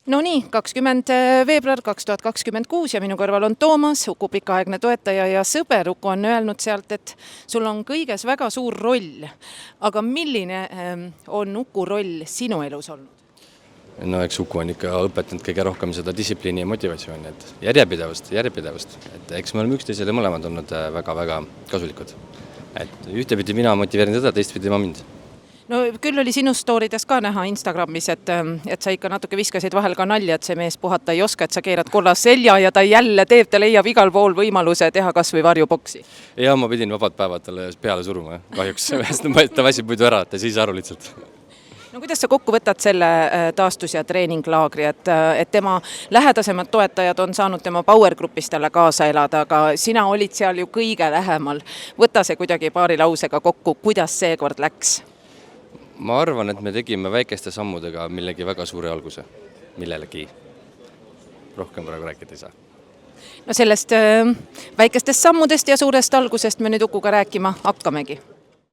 No nii, 20. veebruar 2026 ja minu kõrval on Toomas, Uku pikaaegne toetaja ja sõber. Uku on öelnud sealt, et sul on kõiges väga suur roll. Aga milline on Uku roll sinu elus olnud? No eks Uku on ikka õpetanud kõige rohkem seda distsipliini ja motivatsiooni, et järjepidevust. Et eks me oleme üksteisele mõlemad olnud väga-väga kasulikud. Et ühtepidi mina motiveerin teda, teistpidi ma mind. No küll oli sinu stoorides ka näha Instagramis, et sa ikka natuke viskasid vahel ka nalja, et see mees puhata ei oska, et sa keerad korra selja ja ta jälle teeb, ta leiab igal pool võimaluse teha kas või varjuboksi. Ja ma pidin vabad päevad talle peale suruma, kahjuks. Ta väsib muidu ära, et ta siis aru lihtsalt. No kuidas sa kokku võtad selle taastus- ja treeninglaagri, et tema lähedasemad toetajad on saanud tema Power Grupis talle kaasa elada, aga sina olid seal ju kõige lähemal. Võta see kuidagi paari lausega kokku, kuidas seekord läks? Ma arvan, et me tegime väikeste sammudega millegi väga suure alguse. Millelegi. Rohkem praegu rääkida ei saa. No sellest väikestest sammudest ja suurest algusest me nüüd Ukuga rääkima hakkamegi.